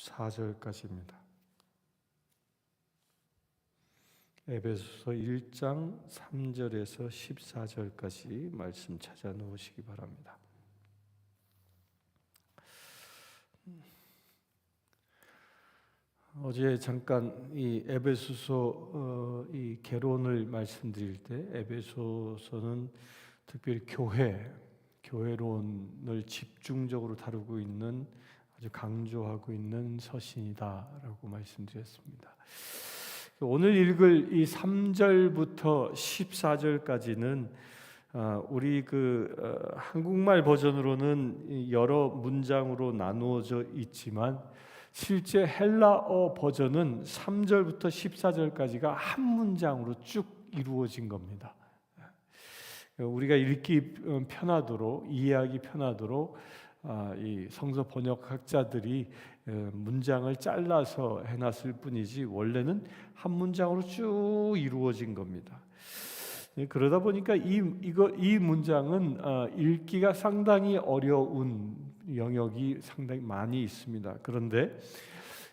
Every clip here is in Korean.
14절까지입니다. 에베소서 1장 3절에서 14절까지 말씀 찾아 놓으시기 바랍니다. 어제 잠깐 이 에베소서 이 개론을 말씀드릴 때 에베소서는 특별히 교회론을 집중적으로 다루고 있는 아주 강조하고 있는 서신이다라고 말씀드렸습니다. 오늘 읽을 이 3절부터 14절까지는 우리 한국말 버전으로는 여러 문장으로 나누어져 있지만 실제 헬라어 버전은 3절부터 14절까지가 한 문장으로 쭉 이루어진 겁니다. 우리가 읽기 편하도록, 이해하기 편하도록 이 성서 번역학자들이 문장을 잘라서 해놨을 뿐이지 원래는 한 문장으로 쭉 이루어진 겁니다. 그러다 보니까 이 문장은 읽기가 상당히 어려운 영역이 상당히 많이 있습니다. 그런데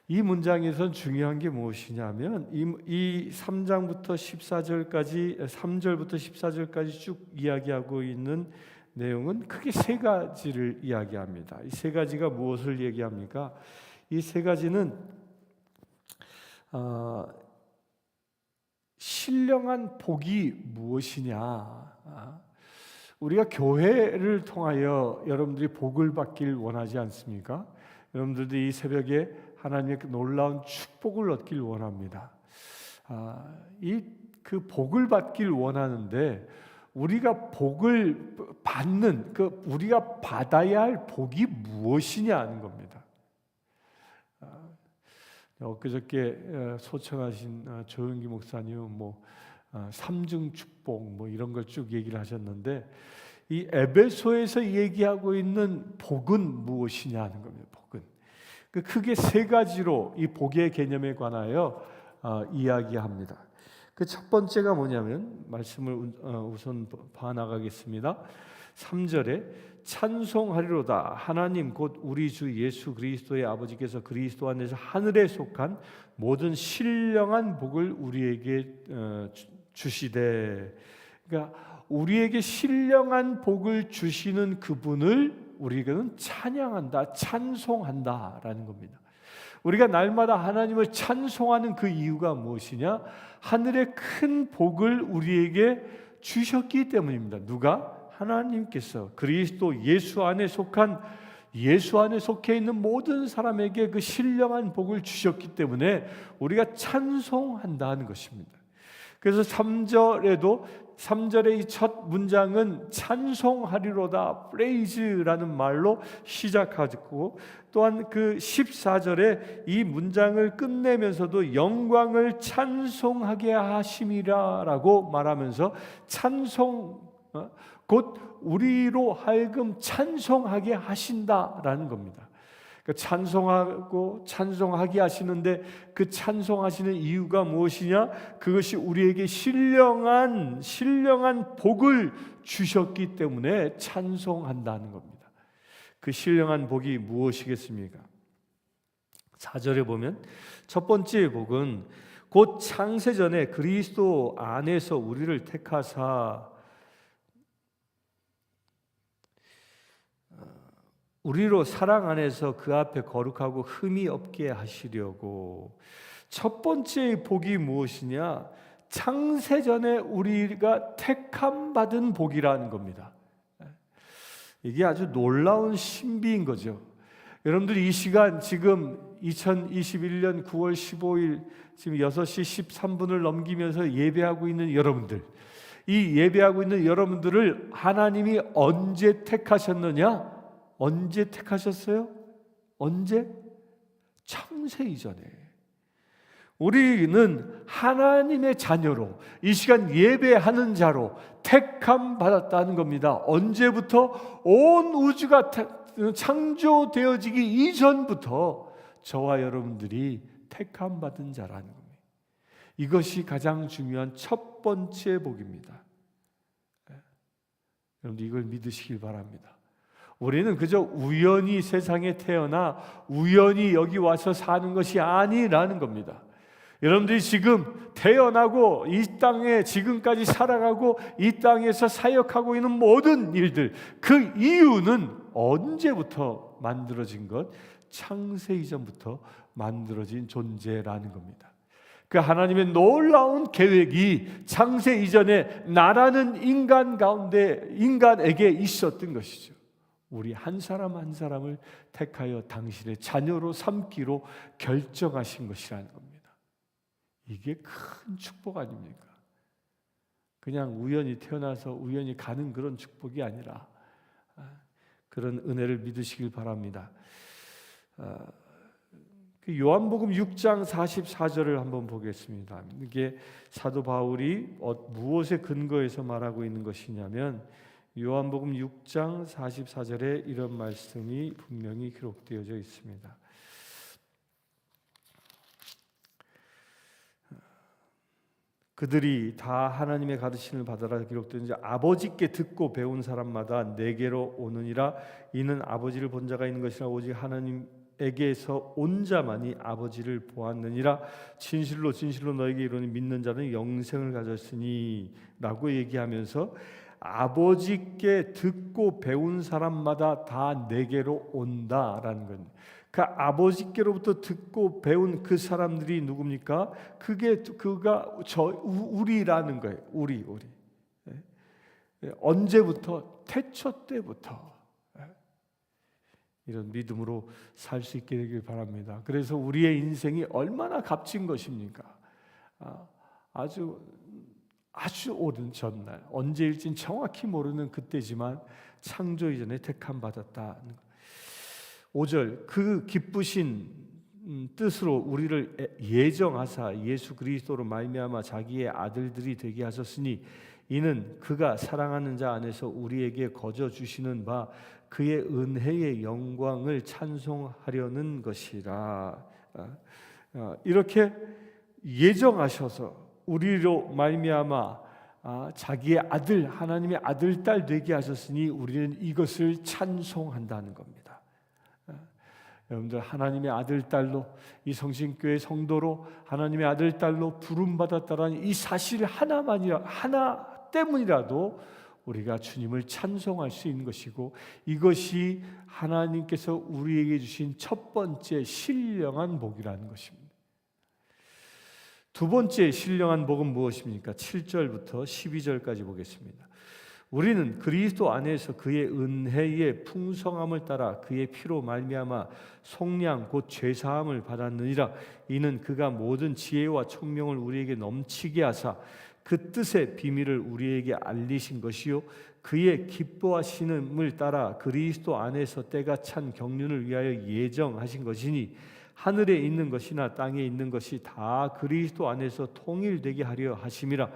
이 문장에선 중요한 게 무엇이냐면 이 3장부터 14절까지 3절부터 14절까지 쭉 이야기하고 있는 내용은 크게 세 가지를 이야기합니다. 이 세 가지가 무엇을 얘기합니까? 이 세 가지는 신령한 복이 무엇이냐? 우리가 교회를 통하여 여러분들이 복을 받길 원하지 않습니까? 여러분들도 이 새벽에 하나님의 그 놀라운 축복을 얻길 원합니다. 그 복을 받길 원하는데 우리가 복을 받는 우리가 받아야 할 복이 무엇이냐 하는 겁니다. 엊그저께 소천하신 조영기 목사님 삼중 축복 이런 걸 쭉 얘기를 하셨는데 이 에베소에서 얘기하고 있는 복은 무엇이냐 하는 겁니다. 복은 크게 세 가지로 이 복의 개념에 관하여 이야기합니다. 그 첫 번째가 뭐냐면 말씀을 우선 봐나가겠습니다. 3절에 찬송하리로다 하나님 곧 우리 주 예수 그리스도의 아버지께서 그리스도 안에서 하늘에 속한 모든 신령한 복을 우리에게 주시되, 그러니까 우리에게 신령한 복을 주시는 그분을 우리는 찬양한다, 찬송한다라는 겁니다. 우리가 날마다 하나님을 찬송하는 그 이유가 무엇이냐? 하늘의 큰 복을 우리에게 주셨기 때문입니다. 누가? 하나님께서 그리스도 예수 안에 속해 있는 모든 사람에게 그 신령한 복을 주셨기 때문에 우리가 찬송한다는 것입니다. 그래서 3절의 이 첫 문장은 찬송하리로다, 프레이즈라는 말로 시작하고 또한 그 14절에 이 문장을 끝내면서도 영광을 찬송하게 하심이라라고 말하면서 곧 우리로 하여금 찬송하게 하신다라는 겁니다. 찬송하게 하시는데 그 찬송하시는 이유가 무엇이냐? 그것이 우리에게 신령한 복을 주셨기 때문에 찬송한다는 겁니다. 그 신령한 복이 무엇이겠습니까? 4절에 보면 첫 번째 복은 곧 창세전에 그리스도 안에서 우리를 택하사 우리로 사랑 안에서 그 앞에 거룩하고 흠이 없게 하시려고. 첫 번째 복이 무엇이냐? 창세전에 우리가 택함 받은 복이라는 겁니다. 이게 아주 놀라운 신비인 거죠. 여러분들이 이 시간 지금 2021년 9월 15일 지금 6시 13분을 넘기면서 예배하고 있는 여러분들, 이 예배하고 있는 여러분들을 하나님이 언제 택하셨느냐? 언제 택하셨어요? 언제? 창세 이전에. 우리는 하나님의 자녀로 이 시간 예배하는 자로 택함 받았다는 겁니다. 언제부터? 온 우주가 창조되어지기 이전부터 저와 여러분들이 택함 받은 자라는 겁니다. 이것이 가장 중요한 첫 번째 복입니다. 여러분들 이걸 믿으시길 바랍니다. 우리는 그저 우연히 세상에 태어나 우연히 여기 와서 사는 것이 아니라는 겁니다. 여러분들이 지금 태어나고 이 땅에 지금까지 살아가고 이 땅에서 사역하고 있는 모든 일들, 그 이유는 언제부터 만들어진 것? 창세 이전부터 만들어진 존재라는 겁니다. 그 하나님의 놀라운 계획이 창세 이전에 나라는 인간 가운데 인간에게 있었던 것이죠. 우리 한 사람 한 사람을 택하여 당신의 자녀로 삼기로 결정하신 것이라는 겁니다. 이게 큰 축복 아닙니까? 그냥 우연히 태어나서 우연히 가는 그런 축복이 아니라 그런 은혜를 믿으시길 바랍니다. 그 요한복음 6장 44절을 한번 보겠습니다. 이게 사도 바울이 무엇에 근거해서 말하고 있는 것이냐면 요한복음 6장 44절에 이런 말씀이 분명히 기록되어져 있습니다. 그들이 다 하나님의 가르침을 받아라 기록된 자 아버지께 듣고 배운 사람마다 내게로 오느니라. 이는 아버지를 본 자가 있는 것이라 오직 하나님에게서 온 자만이 아버지를 보았느니라. 진실로 진실로 너에게 이르노니 믿는 자는 영생을 가졌으니 라고 얘기하면서 아버지께 듣고 배운 사람마다 다 내게로 온다라는 겁니다. 그 아버지께로부터 듣고 배운 그 사람들이 누굽니까? 그가 우리라는 거예요. 우리. 언제부터? 태초 때부터 이런 믿음으로 살 수 있게 되길 바랍니다. 그래서 우리의 인생이 얼마나 값진 것입니까? 아주 오랜 전날, 언제일진 정확히 모르는 그때지만 창조 이전에 택함 받았다는 것. 5절 그 기쁘신 뜻으로 우리를 예정하사 예수 그리스도로 말미암아 자기의 아들들이 되게 하셨으니 이는 그가 사랑하는 자 안에서 우리에게 거저 주시는 바 그의 은혜의 영광을 찬송하려는 것이라. 이렇게 예정하셔서 우리로 말미암아 자기의 아들 하나님의 아들 딸 되게 하셨으니 우리는 이것을 찬송한다는 겁니다. 여러분들 하나님의 아들 딸로 이 성신교회 성도로 하나님의 아들 딸로 부름받았다라는 이 사실 하나 때문이라도 우리가 주님을 찬송할 수 있는 것이고 이것이 하나님께서 우리에게 주신 첫 번째 신령한 복이라는 것입니다. 두 번째 신령한 복은 무엇입니까? 7절부터 12절까지 보겠습니다. 우리는 그리스도 안에서 그의 은혜의 풍성함을 따라 그의 피로 말미암아 속량 곧 죄사함을 받았느니라. 이는 그가 모든 지혜와 총명을 우리에게 넘치게 하사 그 뜻의 비밀을 우리에게 알리신 것이요 그의 기뻐하시는을 따라 그리스도 안에서 때가 찬 경륜을 위하여 예정하신 것이니 하늘에 있는 것이나 땅에 있는 것이 다 그리스도 안에서 통일되게 하려 하심이라.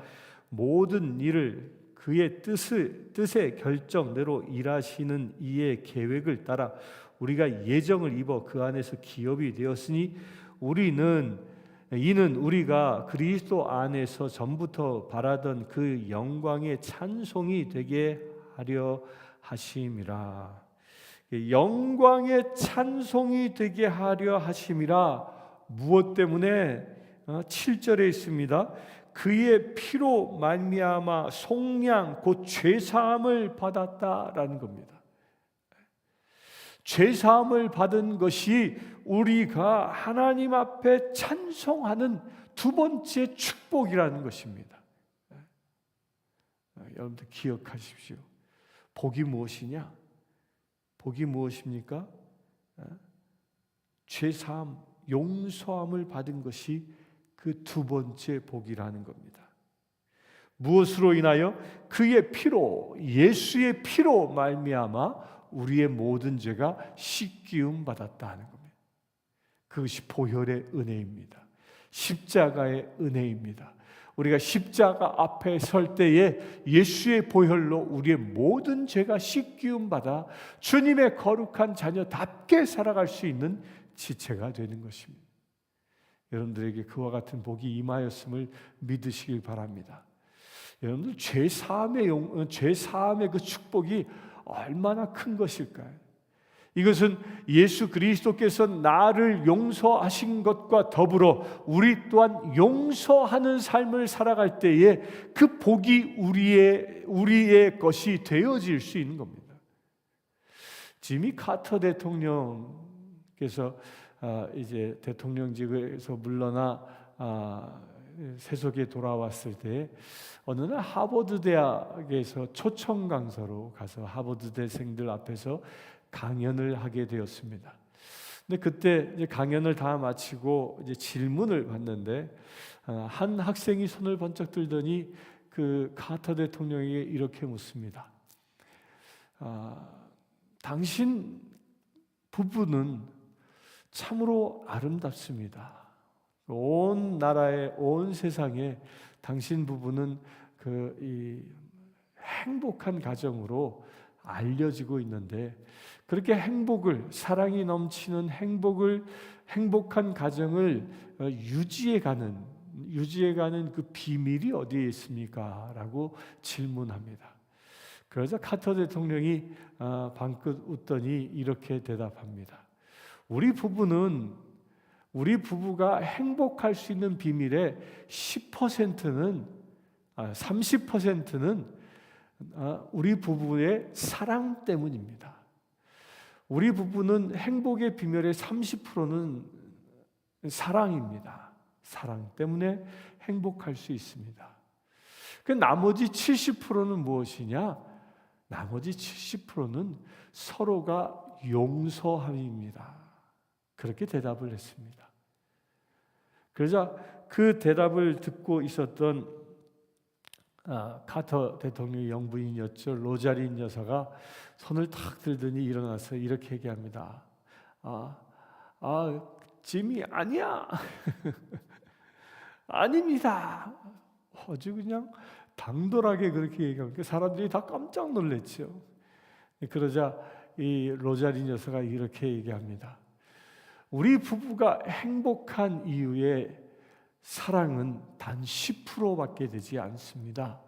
모든 일을 그의 뜻의 결정대로 일하시는 이의 계획을 따라 우리가 예정을 입어 그 안에서 기업이 되었으니 이는 우리가 그리스도 안에서 전부터 바라던 그 영광의 찬송이 되게 하려 하심이라. 영광의 찬송이 되게 하려 하심이라. 무엇 때문에? 7절에 있습니다. 그의 피로 말미암아 속량 곧 죄사함을 받았다라는 겁니다. 죄사함을 받은 것이 우리가 하나님 앞에 찬송하는 두 번째 축복이라는 것입니다. 여러분들 기억하십시오. 복이 무엇이냐? 복이 무엇입니까? 죄사함, 용서함을 받은 것이 그 두 번째 복이라는 겁니다. 무엇으로 인하여? 그의 피로, 예수의 피로 말미암아 우리의 모든 죄가 씻기움 받았다는 겁니다. 그것이 보혈의 은혜입니다. 십자가의 은혜입니다. 우리가 십자가 앞에 설 때에 예수의 보혈로 우리의 모든 죄가 씻기움 받아 주님의 거룩한 자녀답게 살아갈 수 있는 지체가 되는 것입니다. 여러분들에게 그와 같은 복이 임하였음을 믿으시길 바랍니다. 여러분들 죄사함의 그 축복이 얼마나 큰 것일까요? 이것은 예수 그리스도께서 나를 용서하신 것과 더불어 우리 또한 용서하는 삶을 살아갈 때에 그 복이 우리의 것이 되어질 수 있는 겁니다. 지미 카터 대통령께서 이제 대통령직에서 물러나 세속에 돌아왔을 때 어느 날 하버드 대학에서 초청 강사로 가서 하버드 대생들 앞에서 강연을 하게 되었습니다. 근데 그때 이제 강연을 다 마치고 이제 질문을 받는데 한 학생이 손을 번쩍 들더니 그 카터 대통령에게 이렇게 묻습니다. 당신 부부는 참으로 아름답습니다. 온 나라에 온 세상에 당신 부부는 이 행복한 가정으로 알려지고 있는데 그렇게 사랑이 넘치는 행복한 가정을 유지해가는 그 비밀이 어디에 있습니까? 라고 질문합니다. 그러자 카터 대통령이 방긋 웃더니 이렇게 대답합니다. 우리 부부가 행복할 수 있는 비밀의 30%는 우리 부부의 사랑 때문입니다. 우리 부부는 행복의 비밀의 30%는 사랑입니다. 사랑 때문에 행복할 수 있습니다. 그 나머지 70%는 무엇이냐? 나머지 70%는 서로가 용서함입니다. 그렇게 대답을 했습니다. 그러자 그 대답을 듣고 있었던 카터 대통령의 영부인이었죠. 로자린 여사가 손을 탁 들더니 일어나서 이렇게 얘기합니다. 짐이 아니야. 아닙니다. 아주 그냥 당돌하게 그렇게 얘기하니까 사람들이 다 깜짝 놀랐죠. 그러자 이 로자린 여사가 이렇게 얘기합니다. 우리 부부가 행복한 이유에 사랑은 단 10%밖에 되지 않습니다.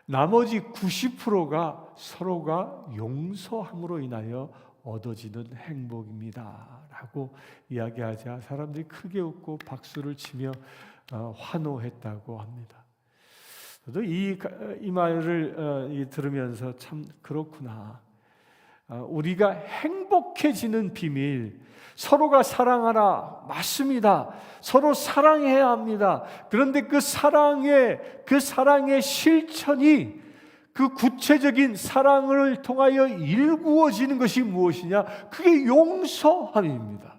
나머지 90%가 서로가 용서함으로 인하여 얻어지는 행복입니다. 라고 이야기하자 사람들이 크게 웃고 박수를 치며 환호했다고 합니다. 저도 이 말을 들으면서 참 그렇구나. 우리가 행복해지는 비밀, 서로가 사랑하라. 맞습니다. 서로 사랑해야 합니다. 그런데 그 사랑의 실천이 그 구체적인 사랑을 통하여 일구어지는 것이 무엇이냐? 그게 용서함입니다.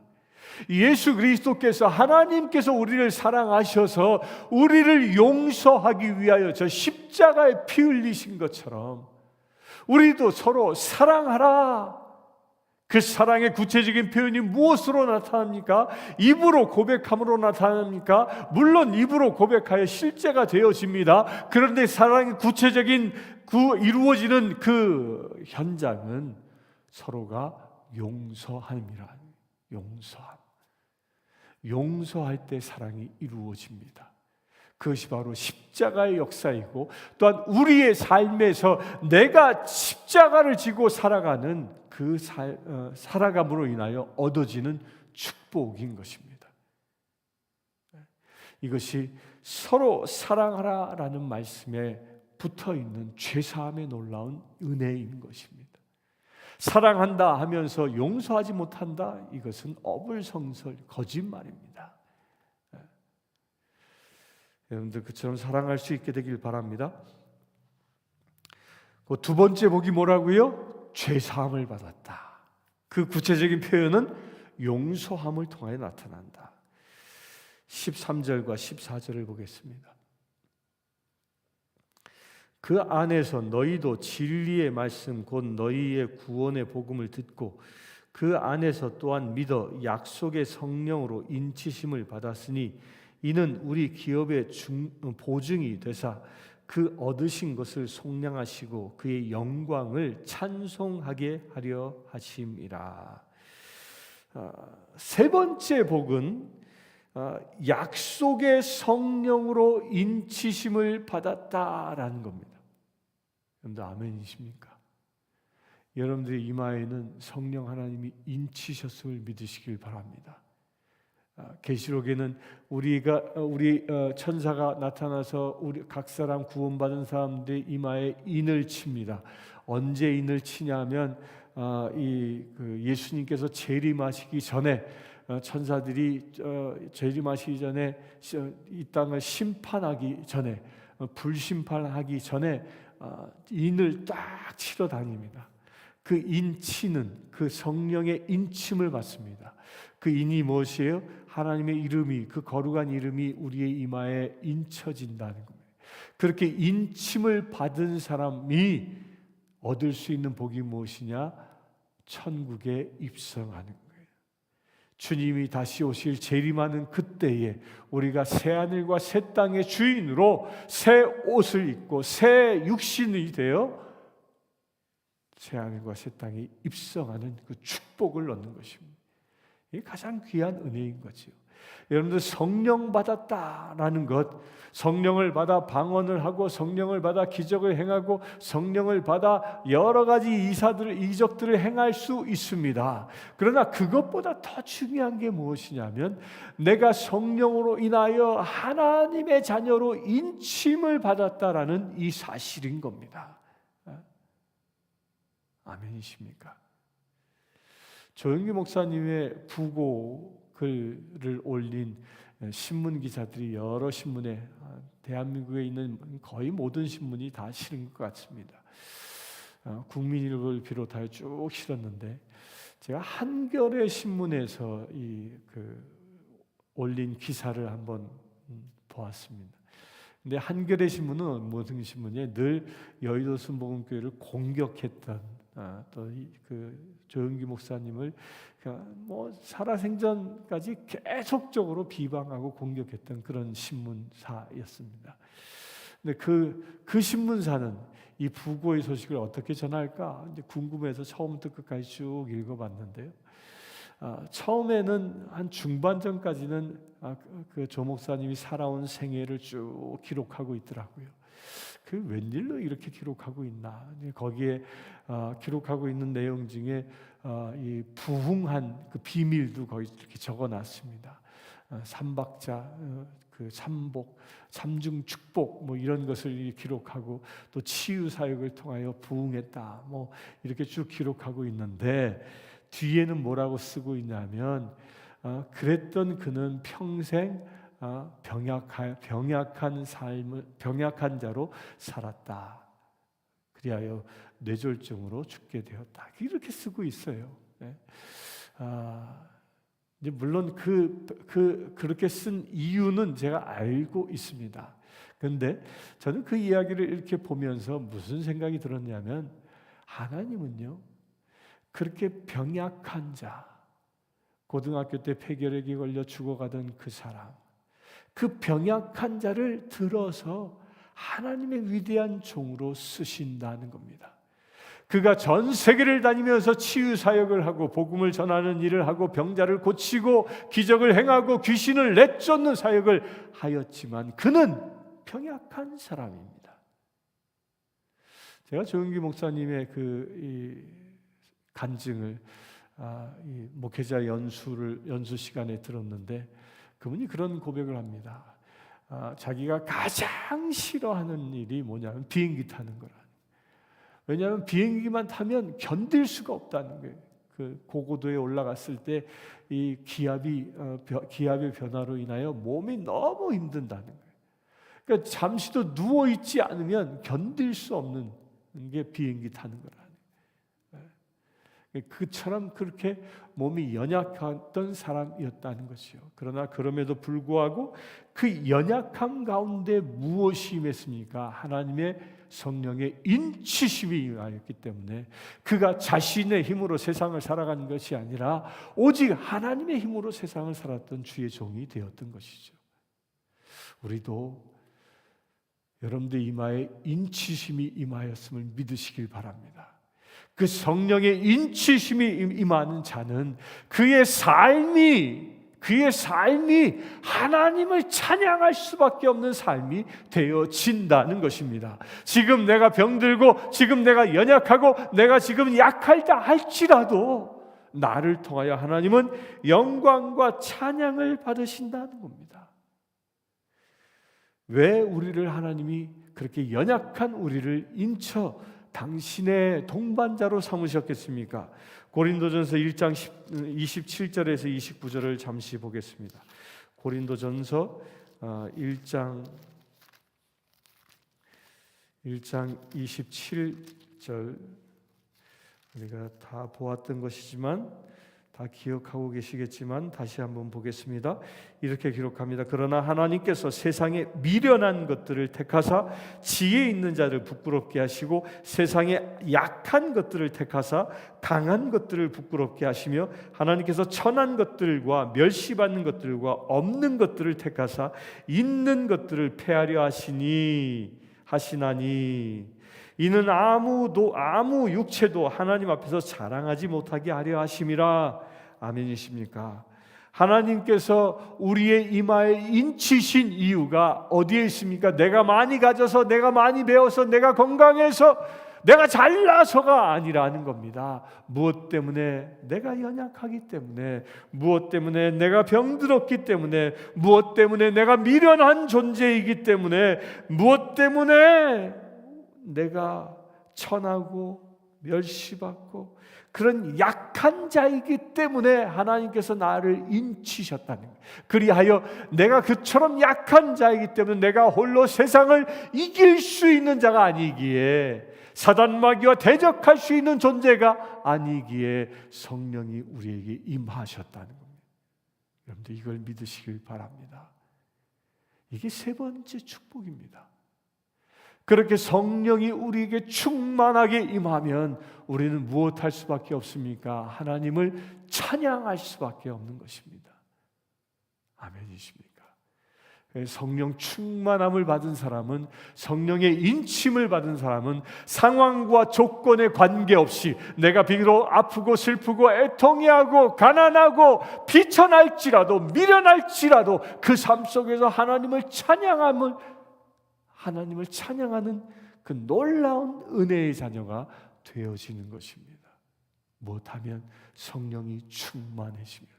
예수 그리스도께서 하나님께서 우리를 사랑하셔서 우리를 용서하기 위하여 저 십자가에 피 흘리신 것처럼 우리도 서로 사랑하라. 그 사랑의 구체적인 표현이 무엇으로 나타납니까? 입으로 고백함으로 나타납니까? 물론 입으로 고백하여 실제가 되어집니다. 그런데 사랑의 구체적인 이루어지는 그 현장은 서로가 용서함이라. 용서할 때 사랑이 이루어집니다. 그것이 바로 십자가의 역사이고 또한 우리의 삶에서 내가 십자가를 지고 살아가는 그 살아감으로 인하여 얻어지는 축복인 것입니다. 이것이 서로 사랑하라라는 말씀에 붙어있는 죄사함의 놀라운 은혜인 것입니다. 사랑한다 하면서 용서하지 못한다, 이것은 어불성설, 거짓말입니다. 여러분들 그처럼 사랑할 수 있게 되길 바랍니다. 그 두 번째 복이 뭐라고요? 죄사함을 받았다. 그 구체적인 표현은 용서함을 통하여 나타난다. 13절과 14절을 보겠습니다. 그 안에서 너희도 진리의 말씀 곧 너희의 구원의 복음을 듣고 그 안에서 또한 믿어 약속의 성령으로 인치심을 받았으니 이는 우리 기업의 보증이 되사 그 얻으신 것을 속량하시고 그의 영광을 찬송하게 하려 하심이라. 세 번째 복은 약속의 성령으로 인치심을 받았다라는 겁니다. 여러분들 아멘이십니까? 여러분들의 이마에는 성령 하나님이 인치셨음을 믿으시길 바랍니다. 계시록에는 우리 천사가 나타나서 우리 각 사람 구원받은 사람들의 이마에 인을 칩니다. 언제 인을 치냐면 예수님께서 재림하시기 전에 천사들이 재림하시기 전에 이 땅을 심판하기 전에 불심판하기 전에 인을 딱 치러 다닙니다. 그 인치는 그 성령의 인침을 받습니다. 그 인이 무엇이에요? 하나님의 이름이, 그 거룩한 이름이 우리의 이마에 인쳐진다는 겁니다. 그렇게 인침을 받은 사람이 얻을 수 있는 복이 무엇이냐? 천국에 입성하는 거예요. 주님이 다시 오실 재림하는 그때에 우리가 새 하늘과 새 땅의 주인으로 새 옷을 입고 새 육신이 되어 새 하늘과 새 땅에 입성하는 그 축복을 얻는 것입니다. 이게 가장 귀한 은혜인 거죠. 여러분들 성령 받았다라는 것, 성령을 받아 방언을 하고 성령을 받아 기적을 행하고 성령을 받아 여러 가지 이적들을 행할 수 있습니다. 그러나 그것보다 더 중요한 게 무엇이냐면 내가 성령으로 인하여 하나님의 자녀로 인침을 받았다라는 이 사실인 겁니다. 아멘이십니까? 조영기 목사님의 부고 글을 올린 신문 기자들이 여러 신문에, 대한민국에 있는 거의 모든 신문이 다 실은 것 같습니다. 국민일보를 비롯하여 쭉 실었는데 제가 한겨레 신문에서 올린 기사를 한번 보았습니다. 근데 한겨레 신문은 모든 신문에 늘 여의도 순복음교회를 공격했던 또 조영기 목사님을 살아생전까지 계속적으로 비방하고 공격했던 그런 신문사였습니다. 근데 그 신문사는 이 부고의 소식을 어떻게 전할까 이제 궁금해서 처음부터 끝까지 쭉 읽어봤는데요. 처음에는 한 중반전까지는 그 조 목사님이 살아온 생애를 쭉 기록하고 있더라고요. 그 웬일로 이렇게 기록하고 있나? 거기에 기록하고 있는 내용 중에 이 부흥한 그 비밀도 거기 이렇게 적어놨습니다. 삼박자, 그 삼복, 삼중 축복 뭐 이런 것을 기록하고 또 치유 사역을 통하여 부흥했다. 뭐 이렇게 쭉 기록하고 있는데 뒤에는 뭐라고 쓰고 있냐면 그랬던 그는 평생 병약한 삶을 병약한 자로 살았다. 그리하여 뇌졸중으로 죽게 되었다. 이렇게 쓰고 있어요. 이제 물론 그렇게 쓴 이유는 제가 알고 있습니다. 그런데 저는 그 이야기를 이렇게 보면서 무슨 생각이 들었냐면 하나님은요 그렇게 병약한 자, 고등학교 때 폐결핵이 걸려 죽어가던 그 사람, 그 병약한 자를 들어서 하나님의 위대한 종으로 쓰신다는 겁니다. 그가 전 세계를 다니면서 치유 사역을 하고 복음을 전하는 일을 하고 병자를 고치고 기적을 행하고 귀신을 내쫓는 사역을 하였지만 그는 병약한 사람입니다. 제가 조영기 목사님의 이 간증을 이 목회자 연수 시간에 들었는데 그분이 그런 고백을 합니다. 자기가 가장 싫어하는 일이 뭐냐면 비행기 타는 거라. 왜냐하면 비행기만 타면 견딜 수가 없다는 거예요. 그 고고도에 올라갔을 때 이 기압의 변화로 인하여 몸이 너무 힘든다는 거예요. 그러니까 잠시도 누워 있지 않으면 견딜 수 없는 게 비행기 타는 거라. 그처럼 그렇게 몸이 연약했던 사람이었다는 것이요. 그러나 그럼에도 불구하고 그 연약함 가운데 무엇이 임했습니까? 하나님의 성령의 인치심이 임하였기 때문에 그가 자신의 힘으로 세상을 살아가는 것이 아니라 오직 하나님의 힘으로 세상을 살았던 주의 종이 되었던 것이죠. 우리도 여러분들 이마에 인치심이 임하였음을 믿으시길 바랍니다. 그 성령의 인치심이 임하는 자는 그의 삶이 그의 삶이 하나님을 찬양할 수밖에 없는 삶이 되어진다는 것입니다. 지금 내가 병들고 지금 내가 연약하고 내가 지금 약하다 할지라도 나를 통하여 하나님은 영광과 찬양을 받으신다는 겁니다. 왜 우리를 하나님이 그렇게 연약한 우리를 인쳐 당신의 동반자로 삼으셨겠습니까? 고린도전서 1장 27절에서 29절을 잠시 보겠습니다. 고린도전서 1장 27절, 우리가 다 보았던 것이지만 다 기억하고 계시겠지만 다시 한번 보겠습니다. 이렇게 기록합니다. 그러나 하나님께서 세상에 미련한 것들을 택하사 지혜 있는 자를 부끄럽게 하시고 세상에 약한 것들을 택하사 강한 것들을 부끄럽게 하시며 하나님께서 천한 것들과 멸시받는 것들과 없는 것들을 택하사 있는 것들을 패하려 하시나니 이는 아무 육체도 하나님 앞에서 자랑하지 못하게 하려 하심이라. 아멘이십니까? 하나님께서 우리의 이마에 인치신 이유가 어디에 있습니까? 내가 많이 가져서, 내가 많이 배워서, 내가 건강해서, 내가 잘나서가 아니라는 겁니다. 무엇 때문에? 내가 연약하기 때문에, 무엇 때문에? 내가 병들었기 때문에, 무엇 때문에? 내가 미련한 존재이기 때문에, 무엇 때문에? 내가 천하고 멸시받고 그런 약한 자이기 때문에 하나님께서 나를 인치셨다는 거예요. 그리하여 내가 그처럼 약한 자이기 때문에 내가 홀로 세상을 이길 수 있는 자가 아니기에, 사단 마귀와 대적할 수 있는 존재가 아니기에 성령이 우리에게 임하셨다는 겁니다. 여러분들 이걸 믿으시길 바랍니다. 이게 세 번째 축복입니다. 그렇게 성령이 우리에게 충만하게 임하면 우리는 무엇할 수밖에 없습니까? 하나님을 찬양할 수밖에 없는 것입니다. 아멘이십니까? 성령 충만함을 받은 사람은, 성령의 인침을 받은 사람은 상황과 조건에 관계없이 내가 비록 아프고 슬프고 애통해하고 가난하고 비천할지라도 미련할지라도 그 삶 속에서 하나님을 찬양하는 그 놀라운 은혜의 자녀가 되어지는 것입니다. 못하면 성령이 충만해지면.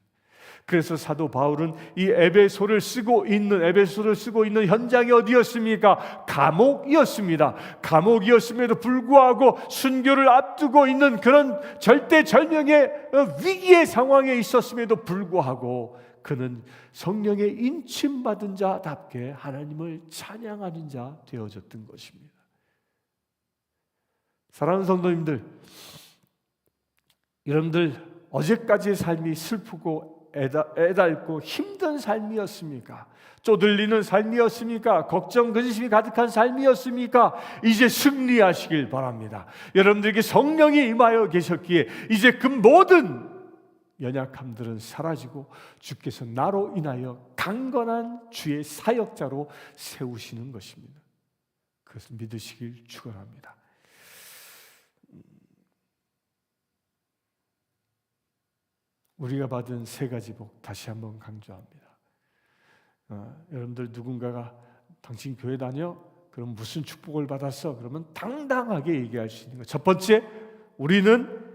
그래서 사도 바울은 이 에베소를 쓰고 있는 현장이 어디였습니까? 감옥이었습니다. 감옥이었음에도 불구하고 순교를 앞두고 있는 그런 절대절명의 위기의 상황에 있었음에도 불구하고 그는 성령의 인침받은 자답게 하나님을 찬양하는 자 되어졌던 것입니다. 사랑하는 성도님들, 여러분들 어제까지의 삶이 슬프고 애달고 힘든 삶이었습니까? 쪼들리는 삶이었습니까? 걱정, 근심이 가득한 삶이었습니까? 이제 승리하시길 바랍니다. 여러분들에게 성령이 임하여 계셨기에 이제 그 모든 연약함들은 사라지고 주께서 나로 인하여 강건한 주의 사역자로 세우시는 것입니다. 그것을 믿으시길 축원합니다. 우리가 받은 세 가지 복 다시 한번 강조합니다. 여러분들 누군가가 당신 교회 다녀? 그럼 무슨 축복을 받았어? 그러면 당당하게 얘기할 수 있는 것. 첫 번째, 우리는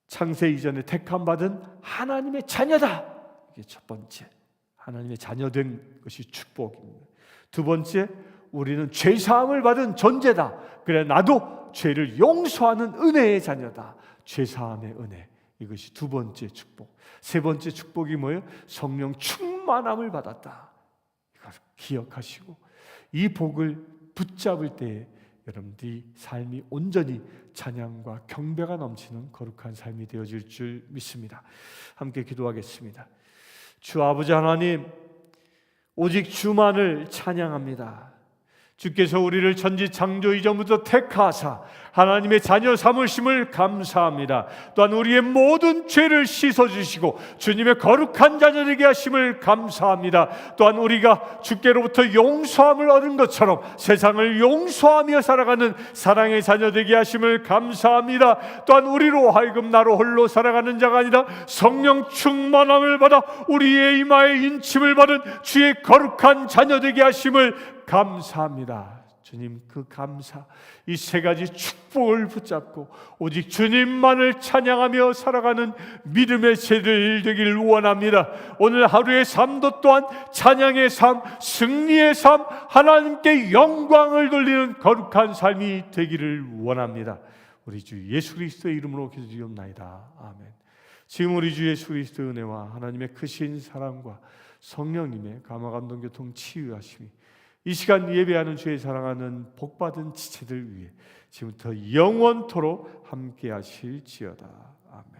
창세 이전에 택함받은 하나님의 자녀다. 이게 첫 번째, 하나님의 자녀된 것이 축복입니다. 두 번째, 우리는 죄사함을 받은 존재다. 그래 나도 죄를 용서하는 은혜의 자녀다. 죄사함의 은혜, 이것이 두 번째 축복. 세 번째 축복이 뭐예요? 성령 충만함을 받았다. 이걸 기억하시고 이 복을 붙잡을 때에 여러분들이 삶이 온전히 찬양과 경배가 넘치는 거룩한 삶이 되어질 줄 믿습니다. 함께 기도하겠습니다. 주 아버지 하나님, 오직 주만을 찬양합니다. 주께서 우리를 천지 창조 이전부터 택하사 하나님의 자녀 삼으심을 감사합니다. 또한 우리의 모든 죄를 씻어주시고 주님의 거룩한 자녀 되게 하심을 감사합니다. 또한 우리가 주께로부터 용서함을 얻은 것처럼 세상을 용서하며 살아가는 사랑의 자녀 되게 하심을 감사합니다. 또한 우리로 하여금 나로 홀로 살아가는 자가 아니라 성령 충만함을 받아 우리의 이마에 인침을 받은 주의 거룩한 자녀 되게 하심을 감사합니다. 주님, 그 감사, 이 세 가지 축복을 붙잡고 오직 주님만을 찬양하며 살아가는 믿음의 세대들 되기를 원합니다. 오늘 하루의 삶도 또한 찬양의 삶, 승리의 삶, 하나님께 영광을 돌리는 거룩한 삶이 되기를 원합니다. 우리 주 예수 그리스도의 이름으로 기도드리옵나이다. 아멘. 지금 우리 주 예수 그리스도의 은혜와 하나님의 크신 사랑과 성령님의 감화감동 교통 치유하심이 이 시간 예배하는 주의 사랑하는 복받은 지체들 위해 지금부터 영원토록 함께 하실지어다. 아멘.